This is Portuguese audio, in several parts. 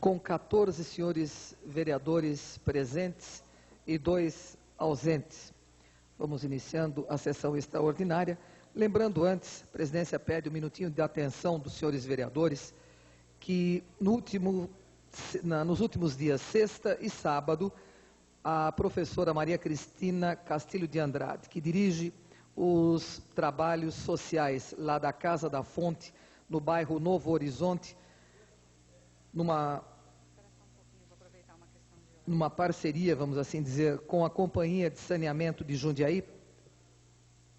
Com 14 senhores vereadores presentes e 2 ausentes. Vamos iniciando a sessão extraordinária. Lembrando antes, a presidência pede um minutinho de atenção dos senhores vereadores, que nos últimos dias, sexta e sábado, a professora Maria Cristina Castilho de Andrade, que dirige os trabalhos sociais lá da Casa da Fonte, no bairro Novo Horizonte, numa parceria, vamos assim dizer, com a Companhia de Saneamento de Jundiaí,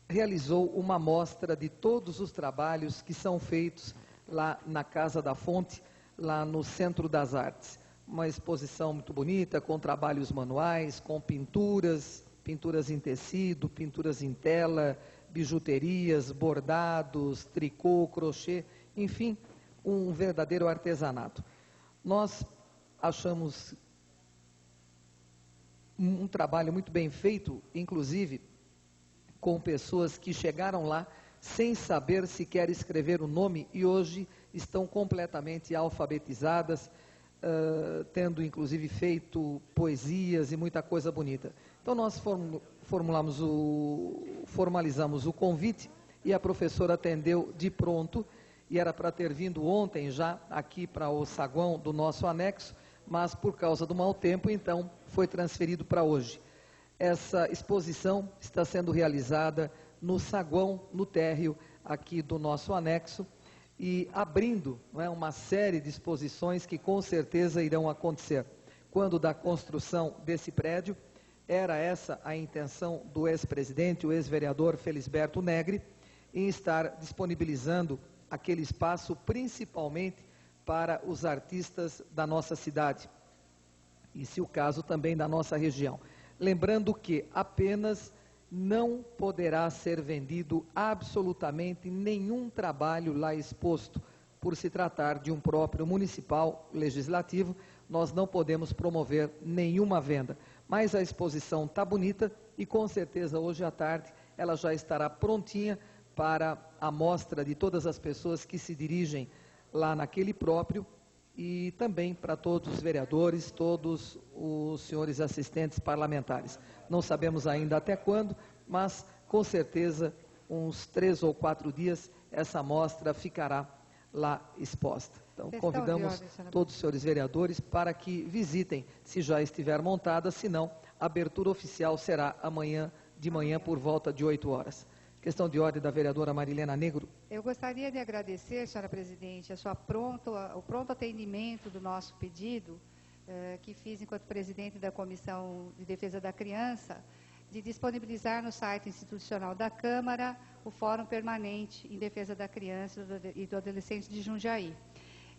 realizou uma amostra de todos os trabalhos que são feitos lá na Casa da Fonte, lá no Centro das Artes. Uma exposição muito bonita, com trabalhos manuais, com pinturas em tecido, pinturas em tela, bijuterias, bordados, tricô, crochê, enfim, um verdadeiro artesanato. Nós achamos um trabalho muito bem feito, inclusive com pessoas que chegaram lá sem saber sequer escrever o nome e hoje estão completamente alfabetizadas, tendo inclusive feito poesias e muita coisa bonita. Então nós formalizamos o convite e a professora atendeu de pronto, e era para ter vindo ontem já aqui para o saguão do nosso anexo, mas por causa do mau tempo, então, foi transferido para hoje. Essa exposição está sendo realizada no saguão, no térreo aqui do nosso anexo, e abrindo, não é, uma série de exposições que com certeza irão acontecer. Quando da construção desse prédio, era essa a intenção do ex-presidente, o ex-vereador Felisberto Negri, em estar disponibilizando aquele espaço principalmente para os artistas da nossa cidade, e se o caso também da nossa região. Lembrando que apenas não poderá ser vendido absolutamente nenhum trabalho lá exposto, por se tratar de um próprio municipal legislativo, nós não podemos promover nenhuma venda. Mas a exposição está bonita e com certeza hoje à tarde ela já estará prontinha para a mostra de todas as pessoas que se dirigem lá naquele próprio e também para todos os vereadores, todos os senhores assistentes parlamentares. Não sabemos ainda até quando, mas com certeza uns 3 ou 4 dias essa mostra ficará lá exposta. Então convidamos todos os senhores vereadores para que visitem, se já estiver montada, se não, a abertura oficial será amanhã de manhã por volta de 8 horas. Questão de ordem da vereadora Marilena Negro. Eu gostaria de agradecer, senhora presidente, o pronto atendimento do nosso pedido, que fiz enquanto presidente da Comissão de Defesa da Criança, de disponibilizar no site institucional da Câmara o Fórum Permanente em Defesa da Criança e do Adolescente de Jundiaí.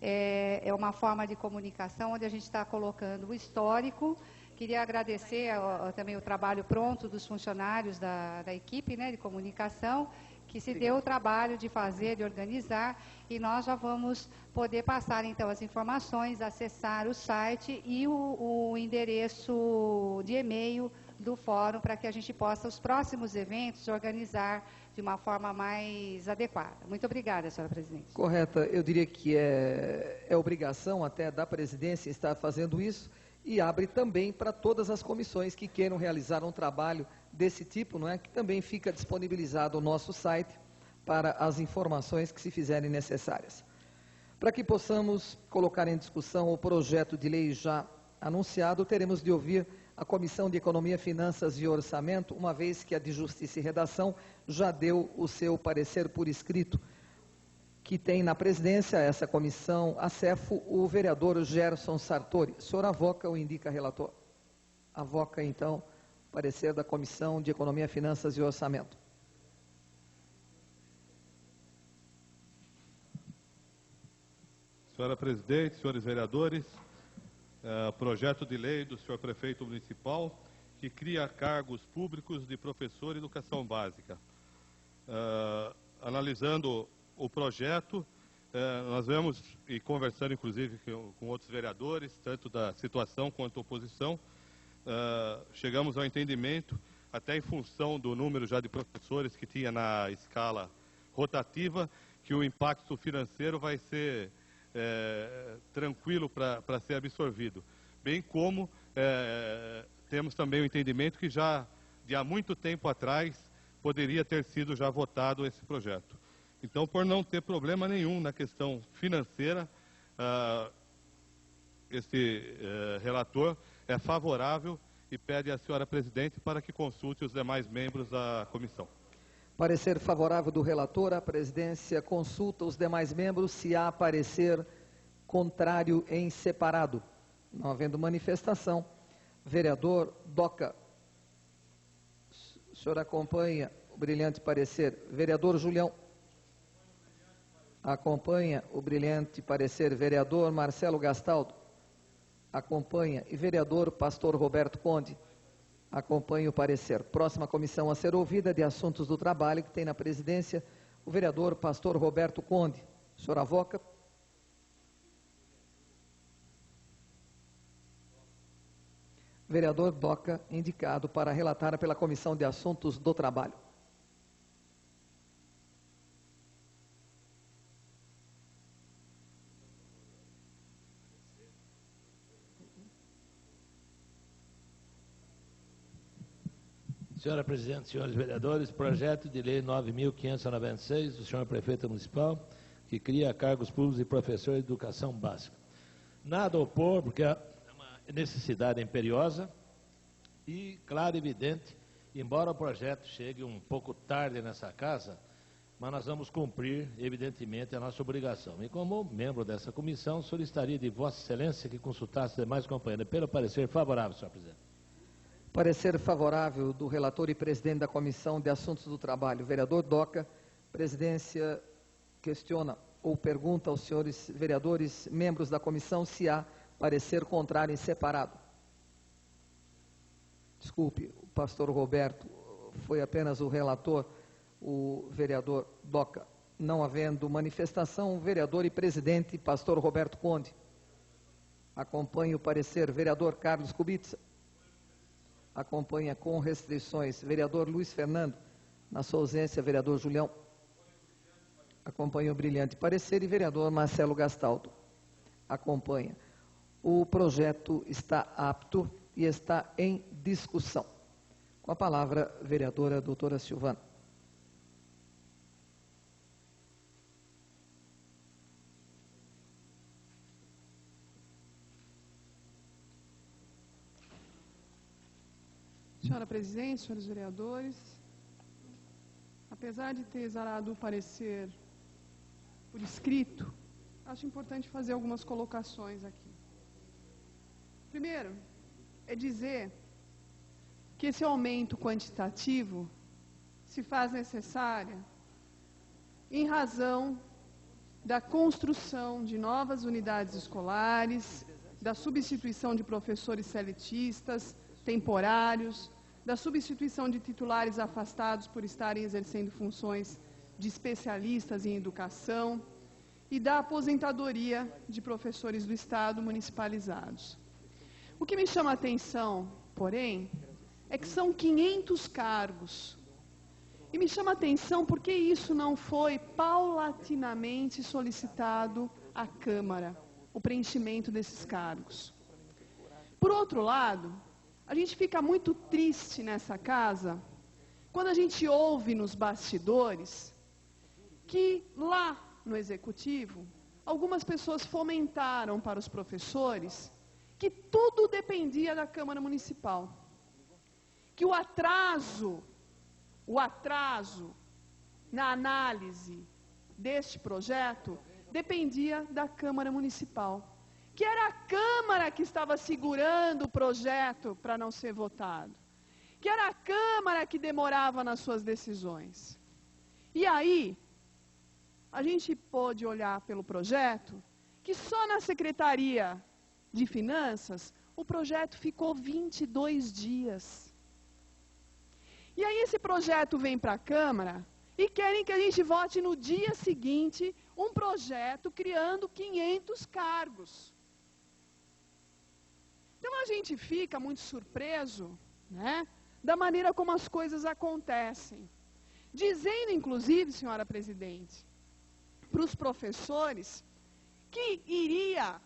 É uma forma de comunicação onde a gente está colocando o histórico. Queria agradecer também o trabalho pronto dos funcionários da equipe, né, de comunicação, que se deu o trabalho de fazer, de organizar, e nós já vamos poder passar então as informações, acessar o site e o endereço de e-mail do fórum para que a gente possa, os próximos eventos, organizar de uma forma mais adequada. Muito obrigada, senhora presidente. Correta, eu diria que é obrigação até da presidência estar fazendo isso, e abre também para todas as comissões que queiram realizar um trabalho desse tipo, não é? Que também fica disponibilizado o nosso site para as informações que se fizerem necessárias. Para que possamos colocar em discussão o projeto de lei já anunciado, teremos de ouvir a Comissão de Economia, Finanças e Orçamento, uma vez que a de Justiça e Redação já deu o seu parecer por escrito, que tem na presidência essa comissão, a CEFO, o vereador Gerson Sartori. O senhor avoca ou indica relator? Avoca, então, parecer da Comissão de Economia, Finanças e Orçamento. Senhora presidente, senhores vereadores, projeto de lei do senhor prefeito municipal que cria cargos públicos de professor e educação básica. Analisando o projeto, nós vemos, e conversando inclusive com outros vereadores, tanto da situação quanto da oposição, chegamos ao entendimento, até em função do número já de professores que tinha na escala rotativa, que o impacto financeiro vai ser tranquilo para ser absorvido. Bem como temos também o entendimento que já de há muito tempo atrás poderia ter sido já votado esse projeto. Então, por não ter problema nenhum na questão financeira, esse relator é favorável e pede à senhora presidente para que consulte os demais membros da comissão. Parecer favorável do relator, a presidência consulta os demais membros se há parecer contrário em separado. Não havendo manifestação, vereador Doca, o senhor acompanha o brilhante parecer. Vereador Julião, acompanha o brilhante parecer. Vereador Marcelo Gastaldo, acompanha. E vereador Pastor Roberto Conde, acompanha o parecer. Próxima comissão a ser ouvida, de Assuntos do Trabalho, que tem na presidência o vereador Pastor Roberto Conde. O senhor avoca? Vereador Doca, indicado para relatar pela Comissão de Assuntos do Trabalho. Senhora Presidente, senhores vereadores, projeto de lei 9.596 do senhor Prefeito Municipal, que cria cargos públicos de professor de educação básica. Nada a opor, porque é uma necessidade imperiosa e, claro e evidente, embora o projeto chegue um pouco tarde nessa casa, mas nós vamos cumprir, evidentemente, a nossa obrigação. E como membro dessa comissão, solicitaria de Vossa Excelência que consultasse os demais companheiros. Pelo parecer favorável, senhor presidente. Parecer favorável do relator e presidente da Comissão de Assuntos do Trabalho, vereador Doca. Presidência questiona ou pergunta aos senhores vereadores, membros da comissão, se há parecer contrário em separado. Desculpe, o pastor Roberto foi apenas o relator, o vereador Doca. Não havendo manifestação, o vereador e presidente, pastor Roberto Conde. Acompanha o parecer. Vereador Carlos Kubitsa. Acompanha com restrições. Vereador Luiz Fernando. Na sua ausência, vereador Julião. Acompanha o brilhante parecer. E vereador Marcelo Gastaldo. Acompanha. O projeto está apto e está em discussão. Com a palavra, vereadora doutora Silvana. Senhora Presidente, senhores vereadores, apesar de ter exarado o parecer por escrito, acho importante fazer algumas colocações aqui. Primeiro, é dizer que esse aumento quantitativo se faz necessário em razão da construção de novas unidades escolares, da substituição de professores seletistas, temporários, da substituição de titulares afastados por estarem exercendo funções de especialistas em educação e da aposentadoria de professores do Estado municipalizados. O que me chama a atenção, porém, é que são 500 cargos. E me chama a atenção porque isso não foi paulatinamente solicitado à Câmara, o preenchimento desses cargos. Por outro lado, a gente fica muito triste nessa casa quando a gente ouve nos bastidores que lá no Executivo, algumas pessoas fomentaram para os professores que tudo dependia da Câmara Municipal. Que o atraso na análise deste projeto dependia da Câmara Municipal. Que era a Câmara que estava segurando o projeto para não ser votado. Que era a Câmara que demorava nas suas decisões. E aí, a gente pôde olhar pelo projeto, que só na Secretaria de Finanças, o projeto ficou 22 dias. E aí esse projeto vem para a Câmara e querem que a gente vote no dia seguinte um projeto criando 500 cargos. Então a gente fica muito surpreso, né, da maneira como as coisas acontecem. Dizendo, inclusive, senhora presidente, para os professores que iria,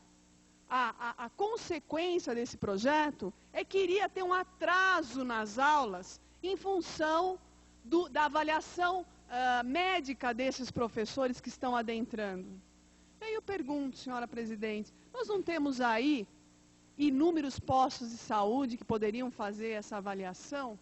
a consequência desse projeto é que iria ter um atraso nas aulas em função da avaliação médica desses professores que estão adentrando. E aí eu pergunto, senhora presidente, nós não temos aí inúmeros postos de saúde que poderiam fazer essa avaliação?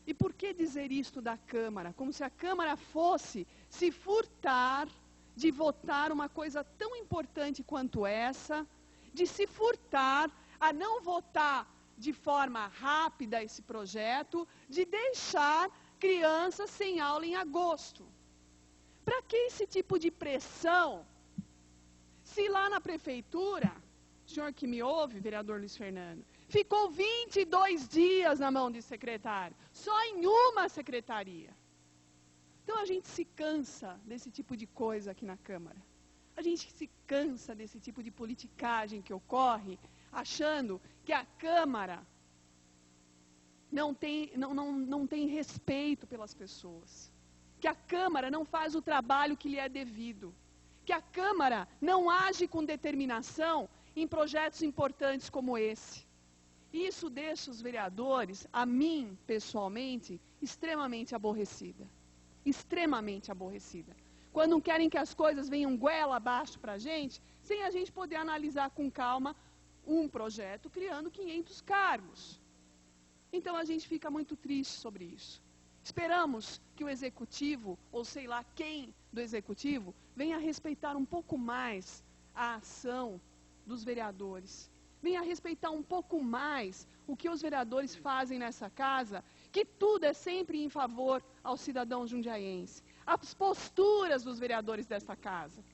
E por que dizer isto da Câmara? Como se a Câmara fosse se furtar de votar uma coisa tão importante quanto essa, de se furtar a não votar de forma rápida esse projeto, de deixar crianças sem aula em agosto. Para que esse tipo de pressão? Se lá na prefeitura, o senhor que me ouve, vereador Luiz Fernando, ficou 22 dias na mão de secretário, só em uma secretaria. Então a gente se cansa desse tipo de coisa aqui na Câmara. A gente se cansa desse tipo de politicagem que ocorre, achando que a Câmara não tem respeito pelas pessoas. Que a Câmara não faz o trabalho que lhe é devido. Que a Câmara não age com determinação em projetos importantes como esse. Isso deixa os vereadores, a mim, pessoalmente, extremamente aborrecida. Extremamente aborrecida. Quando não querem que as coisas venham goela abaixo para a gente, sem a gente poder analisar com calma um projeto criando 500 cargos. Então a gente fica muito triste sobre isso. Esperamos que o Executivo, ou sei lá quem do Executivo, venha respeitar um pouco mais a ação dos vereadores. Venha respeitar um pouco mais o que os vereadores fazem nessa casa, que tudo é sempre em favor ao cidadão jundiaense. As posturas dos vereadores desta casa.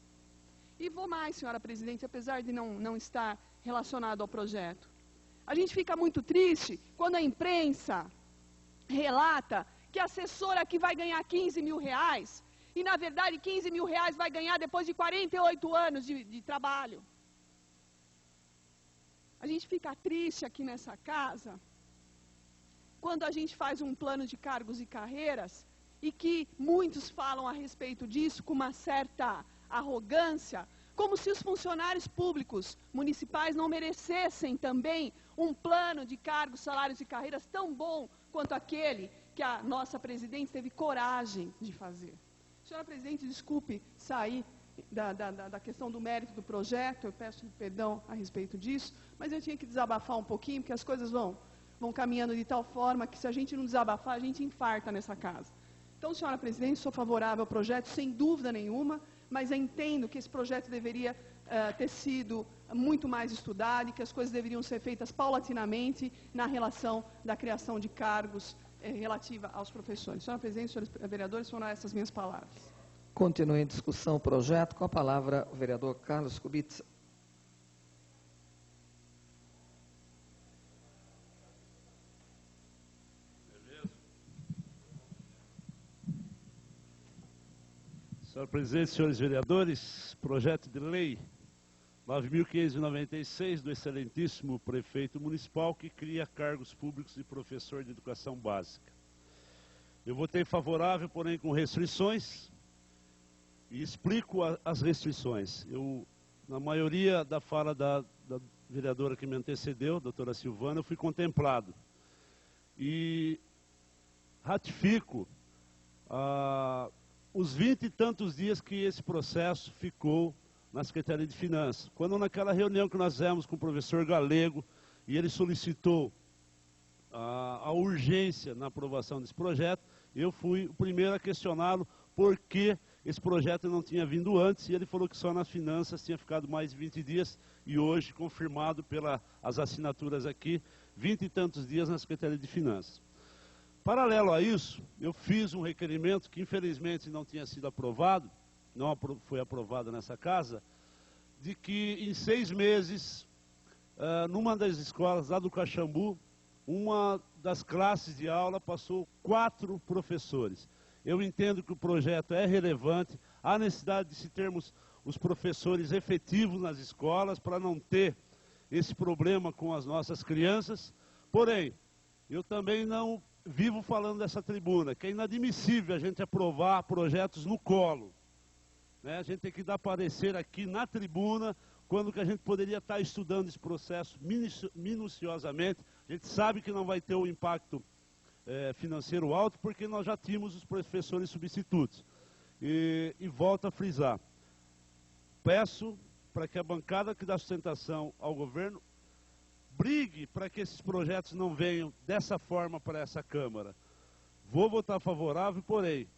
E vou mais, senhora presidente, apesar de não estar relacionado ao projeto. A gente fica muito triste quando a imprensa relata que a assessora aqui vai ganhar 15 mil reais, e na verdade 15 mil reais vai ganhar depois de 48 anos de trabalho. A gente fica triste aqui nessa casa quando a gente faz um plano de cargos e carreiras e que muitos falam a respeito disso com uma certa arrogância, como se os funcionários públicos municipais não merecessem também um plano de cargos, salários e carreiras tão bom quanto aquele que a nossa presidente teve coragem de fazer. Senhora presidente, desculpe sair da questão do mérito do projeto, eu peço perdão a respeito disso, mas eu tinha que desabafar um pouquinho, porque as coisas vão caminhando de tal forma que se a gente não desabafar, a gente infarta nessa casa. Então, senhora presidente, sou favorável ao projeto, sem dúvida nenhuma, mas eu entendo que esse projeto deveria ter sido muito mais estudado e que as coisas deveriam ser feitas paulatinamente na relação da criação de cargos relativa aos professores. Senhora presidente, senhores vereadores, foram essas minhas palavras. Continua em discussão o projeto. Com a palavra, o vereador Carlos Kubica. Senhor presidente, senhores vereadores, projeto de lei 9.596 do excelentíssimo prefeito municipal que cria cargos públicos de professor de educação básica. Eu votei favorável, porém com restrições, e explico as restrições. Na maioria da fala da vereadora que me antecedeu, doutora Silvana, eu fui contemplado. E ratifico os 20 e tantos dias que esse processo ficou na Secretaria de Finanças. Quando naquela reunião que nós fizemos com o professor Galego, e ele solicitou a urgência na aprovação desse projeto, eu fui o primeiro a questioná-lo por que esse projeto não tinha vindo antes, e ele falou que só nas finanças tinha ficado mais de 20 dias, e hoje, confirmado pelas assinaturas aqui, 20 e tantos dias na Secretaria de Finanças. Paralelo a isso, eu fiz um requerimento que infelizmente não tinha sido aprovado, não foi aprovado nessa casa, de que em 6 meses, numa das escolas lá do Caxambu, uma das classes de aula passou 4 professores. Eu entendo que o projeto é relevante, há necessidade de se termos os professores efetivos nas escolas para não ter esse problema com as nossas crianças. Porém, eu também não vivo falando dessa tribuna, que é inadmissível a gente aprovar projetos no colo. né? A gente tem que dar parecer aqui na tribuna, quando que a gente poderia estar estudando esse processo minuciosamente. A gente sabe que não vai ter o impacto financeiro alto, porque nós já tínhamos os professores substitutos. E volto a frisar, peço para que a bancada que dá sustentação ao governo brigue para que esses projetos não venham dessa forma para essa Câmara. Vou votar favorável, porém,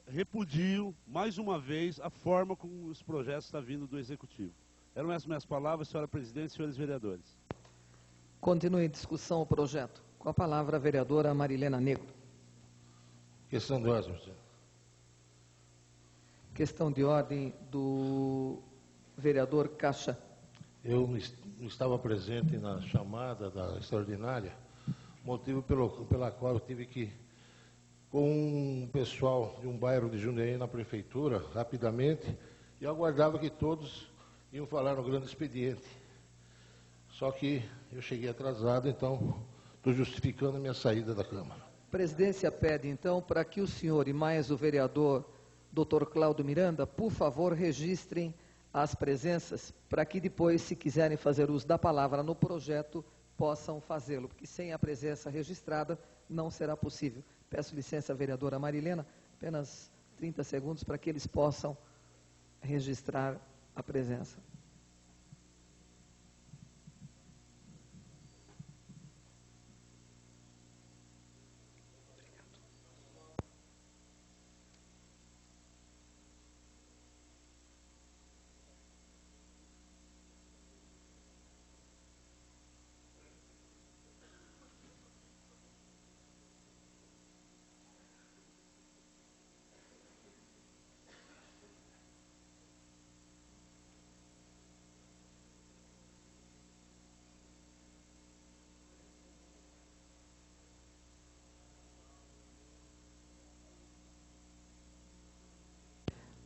repudio, mais uma vez, a forma como os projetos estão vindo do Executivo. Eram essas minhas palavras, senhora presidente e senhores vereadores. Continue em discussão o projeto. Com a palavra a vereadora Marilena Negro. Questão de ordem, senhor. Questão de ordem do vereador Caixa. Eu não estava presente na chamada da extraordinária, motivo pela qual eu tive que, com um pessoal de um bairro de Jundiaí na prefeitura, rapidamente, e aguardava que todos iam falar no grande expediente. Só que eu cheguei atrasado, então estou justificando a minha saída da Câmara. A presidência pede, então, para que o senhor e mais o vereador Dr. Cláudio Miranda, por favor, registrem as presenças, para que depois, se quiserem fazer uso da palavra no projeto, possam fazê-lo, porque sem a presença registrada não será possível. Peço licença à vereadora Marilena, apenas 30 segundos para que eles possam registrar a presença.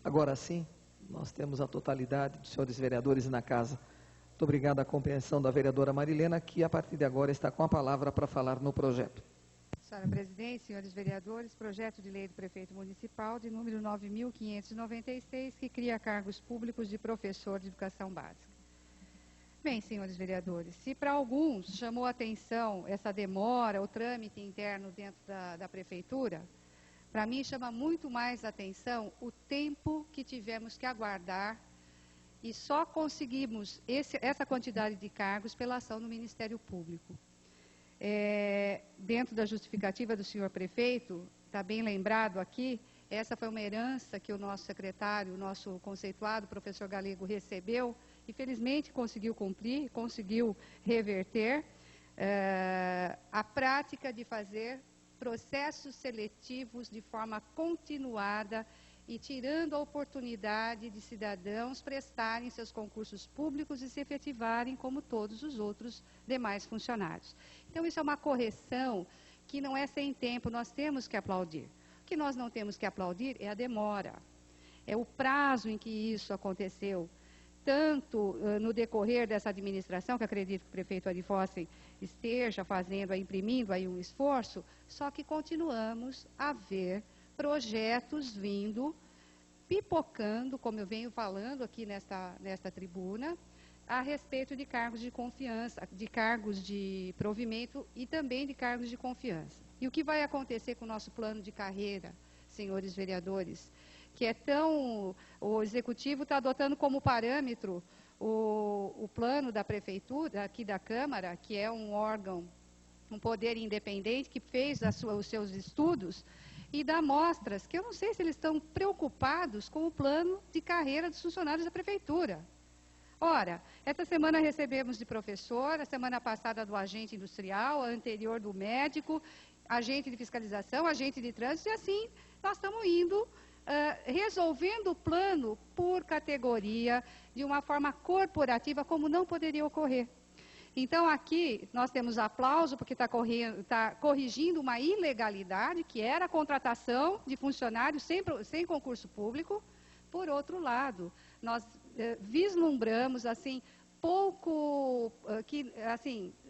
Agora sim, nós temos a totalidade dos senhores vereadores na casa. Muito obrigado à compreensão da vereadora Marilena, que a partir de agora está com a palavra para falar no projeto. Senhora presidente, senhores vereadores, projeto de lei do prefeito municipal de número 9.596, que cria cargos públicos de professor de educação básica. Bem, senhores vereadores, se para alguns chamou a atenção essa demora, o trâmite interno dentro da prefeitura, para mim chama muito mais atenção o tempo que tivemos que aguardar e só conseguimos essa quantidade de cargos pela ação do Ministério Público. Dentro da justificativa do senhor prefeito, está bem lembrado aqui, essa foi uma herança que o nosso secretário, o nosso conceituado, professor Galego, recebeu e felizmente conseguiu cumprir, conseguiu reverter a prática de fazer processos seletivos de forma continuada e tirando a oportunidade de cidadãos prestarem seus concursos públicos e se efetivarem como todos os outros demais funcionários. Então, isso é uma correção que não é sem tempo, nós temos que aplaudir. O que nós não temos que aplaudir é a demora, é o prazo em que isso aconteceu, tanto no decorrer dessa administração, que acredito que o prefeito Ari Fossen esteja fazendo, imprimindo aí um esforço, só que continuamos a ver projetos vindo, pipocando, como eu venho falando aqui nesta tribuna, a respeito de cargos de confiança, de cargos de provimento e também de cargos de confiança. E o que vai acontecer com o nosso plano de carreira, senhores vereadores, que é o Executivo está adotando como parâmetro o plano da Prefeitura, aqui da Câmara, que é um órgão, um poder independente, que fez os seus estudos, e dá amostras, que eu não sei se eles estão preocupados com o plano de carreira dos funcionários da Prefeitura. Ora, esta semana recebemos de professor, a semana passada do agente industrial, a anterior do médico, agente de fiscalização, agente de trânsito, e assim nós estamos indo resolvendo o plano por categoria, de uma forma corporativa, como não poderia ocorrer. Então, aqui, nós temos aplauso, porque está corrigindo uma ilegalidade, que era a contratação de funcionários sem concurso público. Por outro lado, nós vislumbramos, assim,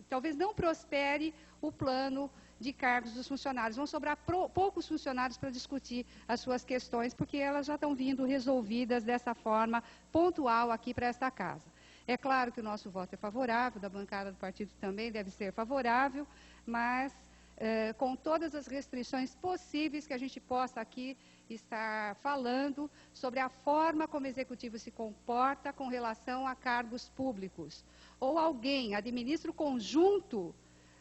talvez não prospere o plano de cargos dos funcionários. Vão sobrar poucos funcionários para discutir as suas questões, porque elas já estão vindo resolvidas dessa forma pontual aqui para esta casa. É claro que o nosso voto é favorável, da bancada do partido também deve ser favorável, mas com todas as restrições possíveis que a gente possa aqui estar falando sobre a forma como o Executivo se comporta com relação a cargos públicos. Ou alguém administra o conjunto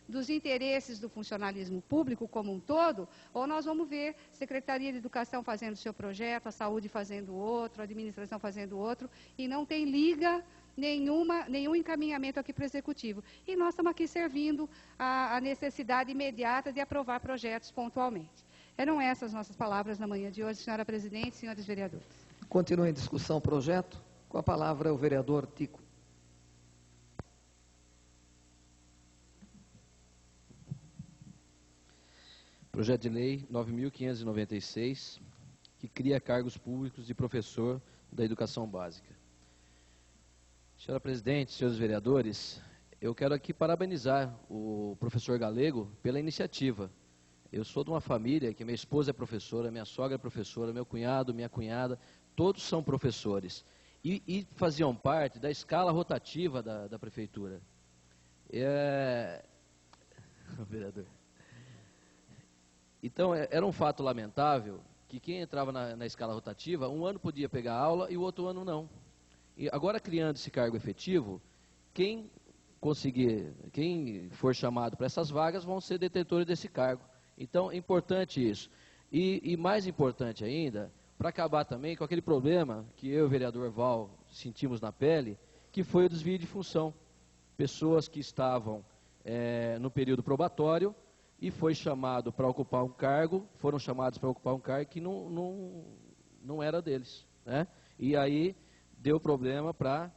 dos interesses do funcionalismo público como um todo, ou nós vamos ver Secretaria de Educação fazendo o seu projeto, a Saúde fazendo outro, a Administração fazendo outro, e não tem liga nenhum encaminhamento aqui para o Executivo. E nós estamos aqui servindo a necessidade imediata de aprovar projetos pontualmente. Eram essas nossas palavras na manhã de hoje, senhora presidente, senhores vereadores. Continua em discussão o projeto. Com a palavra o vereador Tico. Projeto de Lei 9.596, que cria cargos públicos de professor da educação básica. Senhora presidente, senhores vereadores, eu quero aqui parabenizar o professor Galego pela iniciativa. Eu sou de uma família que minha esposa é professora, minha sogra é professora, meu cunhado, minha cunhada, todos são professores. E faziam parte da escala rotativa da prefeitura. Vereador. Então, era um fato lamentável que quem entrava na escala rotativa, um ano podia pegar aula e o outro ano não. E agora, criando esse cargo efetivo, quem for chamado para essas vagas vão ser detentores desse cargo. Então, é importante isso. E mais importante ainda, para acabar também com aquele problema que eu e o vereador Val sentimos na pele, que foi o desvio de função. Pessoas que estavam no período probatório e foram chamados para ocupar um cargo que não era deles, né? E aí deu problema para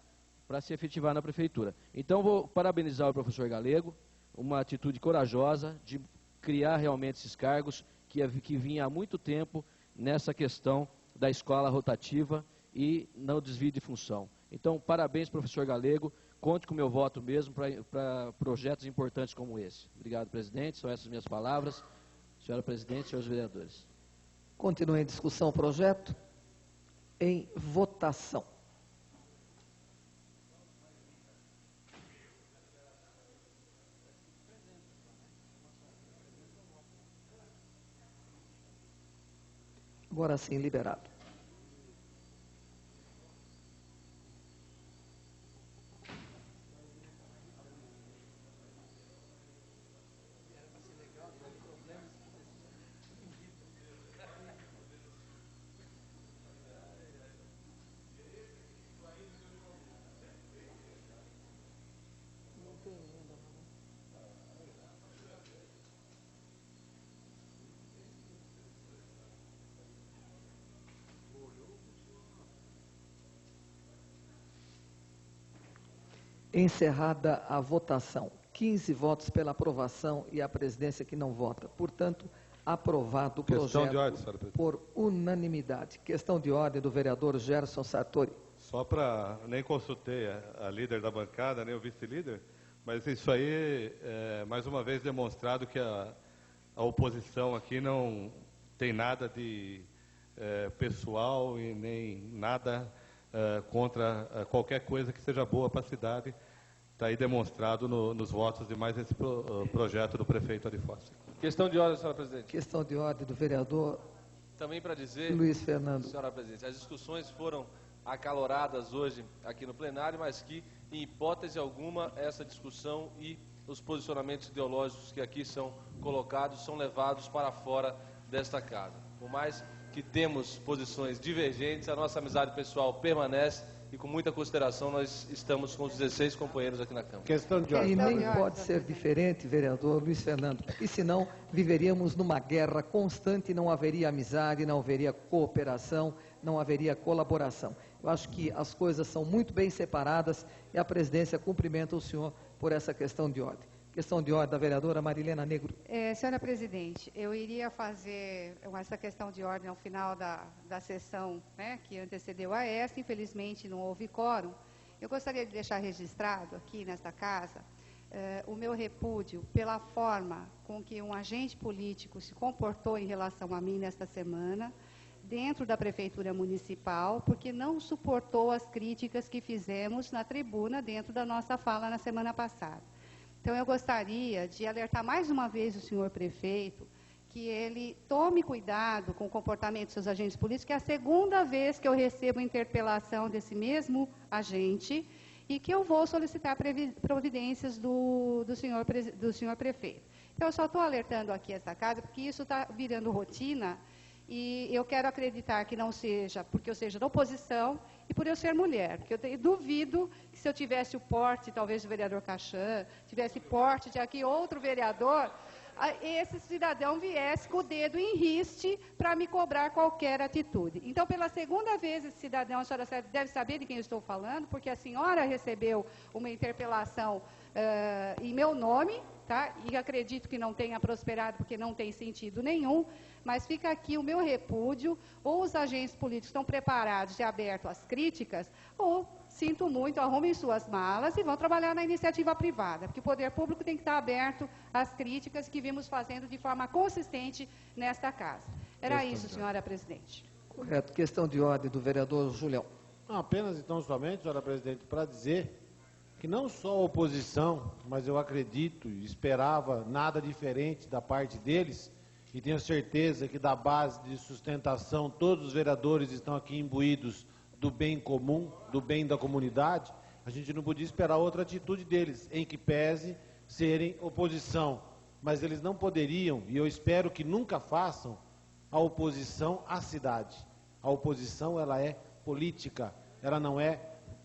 se efetivar na prefeitura. Então, vou parabenizar o professor Galego, uma atitude corajosa de criar realmente esses cargos que vinha há muito tempo nessa questão da escola rotativa e não desvio de função. Então, parabéns, professor Galego, conte com o meu voto mesmo para projetos importantes como esse. Obrigado, presidente, são essas minhas palavras. Senhora presidente, senhores vereadores. Continua em discussão o projeto. Em votação. Agora sim, liberado. Encerrada a votação. 15 votos pela aprovação e a presidência que não vota. Portanto, aprovado o projeto por unanimidade. Questão de ordem do vereador Gerson Sartori. Só para... Nem consultei a líder da bancada, nem o vice-líder, mas isso aí é mais uma vez demonstrado que a oposição aqui não tem nada de pessoal e nem nada contra qualquer coisa que seja boa para a cidade. Está aí demonstrado nos votos de mais esse projeto do prefeito Ari Foster. Questão de ordem, senhora presidente. Questão de ordem do vereador Também para dizer, Luiz Fernando. Senhora presidente, as discussões foram acaloradas hoje aqui no plenário, mas que, em hipótese alguma, essa discussão e os posicionamentos ideológicos que aqui são colocados são levados para fora desta casa. Por mais que temos posições divergentes, a nossa amizade pessoal permanece e com muita consideração nós estamos com os 16 companheiros aqui na Câmara. Questão de ordem. E nem pode ser diferente, vereador Luiz Fernando, porque senão viveríamos numa guerra constante, não haveria amizade, não haveria cooperação, não haveria colaboração. Eu acho que as coisas são muito bem separadas e a presidência cumprimenta o senhor por essa questão de ordem. Questão de ordem da vereadora Marilena Negro. Senhora presidente, eu iria fazer essa questão de ordem ao final da sessão, né, que antecedeu a esta. Infelizmente não houve quórum. Eu gostaria de deixar registrado aqui nesta casa o meu repúdio pela forma com que um agente político se comportou em relação a mim nesta semana, dentro da Prefeitura Municipal, porque não suportou as críticas que fizemos na tribuna dentro da nossa fala na semana passada. Então, eu gostaria de alertar mais uma vez o senhor prefeito que ele tome cuidado com o comportamento dos seus agentes políticos, que é a segunda vez que eu recebo interpelação desse mesmo agente e que eu vou solicitar providências do senhor prefeito. Então, eu só estou alertando aqui essa casa, porque isso está virando rotina e eu quero acreditar que não seja porque eu seja da oposição e por eu ser mulher, porque eu duvido que se eu tivesse o porte, talvez do vereador Cachan, tivesse porte de aqui outro vereador, esse cidadão viesse com o dedo em riste para me cobrar qualquer atitude. Então, pela segunda vez, esse cidadão, a senhora deve saber de quem eu estou falando, porque a senhora recebeu uma interpelação em meu nome, tá? E acredito que não tenha prosperado, porque não tem sentido nenhum, mas fica aqui o meu repúdio, ou os agentes políticos estão preparados e abertos às críticas, ou, sinto muito, arrumem suas malas e vão trabalhar na iniciativa privada, porque o poder público tem que estar aberto às críticas que vimos fazendo de forma consistente nesta casa. Era isso, senhora presidente. Correto. Questão de ordem do vereador Julião. Não, apenas, então, somente, senhora presidente, para dizer que não só a oposição, mas eu acredito e esperava nada diferente da parte deles, e tenho certeza que da base de sustentação todos os vereadores estão aqui imbuídos do bem comum, do bem da comunidade. A gente não podia esperar outra atitude deles, em que pese serem oposição, mas eles não poderiam, e eu espero que nunca façam, a oposição à cidade. A oposição, ela é política, ela não é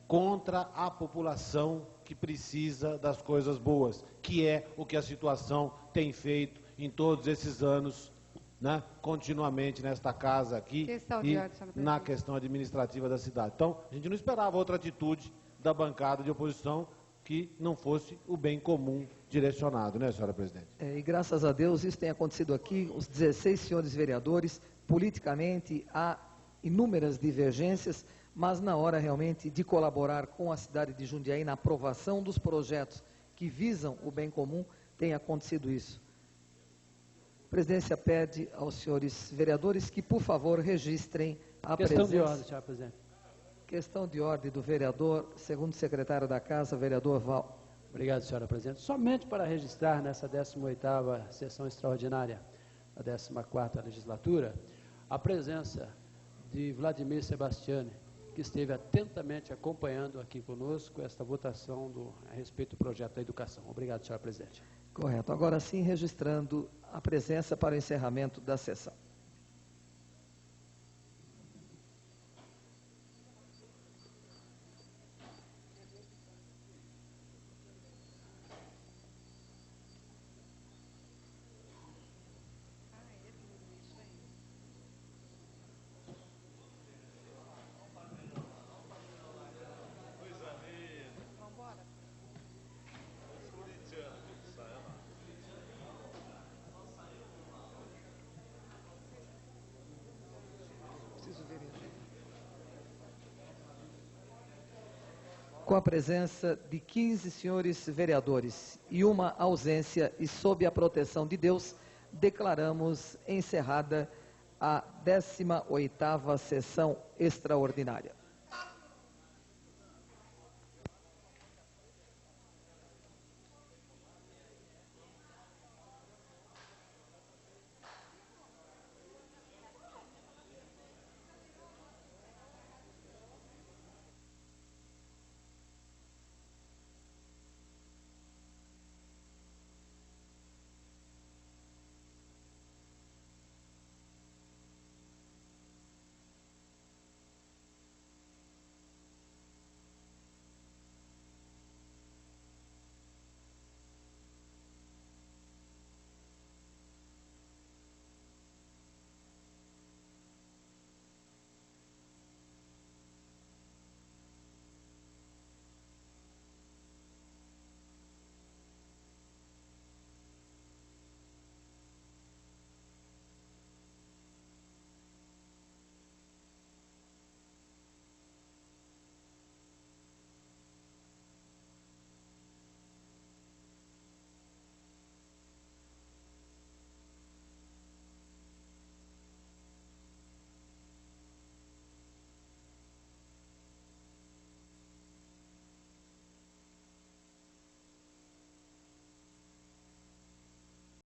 contra a população que precisa das coisas boas, que é o que a situação tem feito em todos esses anos, né, continuamente nesta casa aqui e na questão administrativa da cidade. Então, a gente não esperava outra atitude da bancada de oposição que não fosse o bem comum direcionado, né, senhora presidente? E graças a Deus isso tem acontecido aqui, os 16 senhores vereadores, politicamente há inúmeras divergências, mas na hora realmente de colaborar com a cidade de Jundiaí na aprovação dos projetos que visam o bem comum, tem acontecido isso. A presidência pede aos senhores vereadores que, por favor, registrem a presença... Questão de ordem, senhor presidente. Questão de ordem do vereador, segundo secretário da Casa, vereador Val. Obrigado, senhora presidente. Somente para registrar nessa 18ª sessão extraordinária da 14ª legislatura, a presença de Vladimir Sebastiani, que esteve atentamente acompanhando aqui conosco esta votação a respeito do projeto da educação. Obrigado, senhora presidente. Correto. Agora sim, registrando a presença para o encerramento da sessão. Com a presença de 15 senhores vereadores e uma ausência e sob a proteção de Deus, declaramos encerrada a 18ª sessão extraordinária.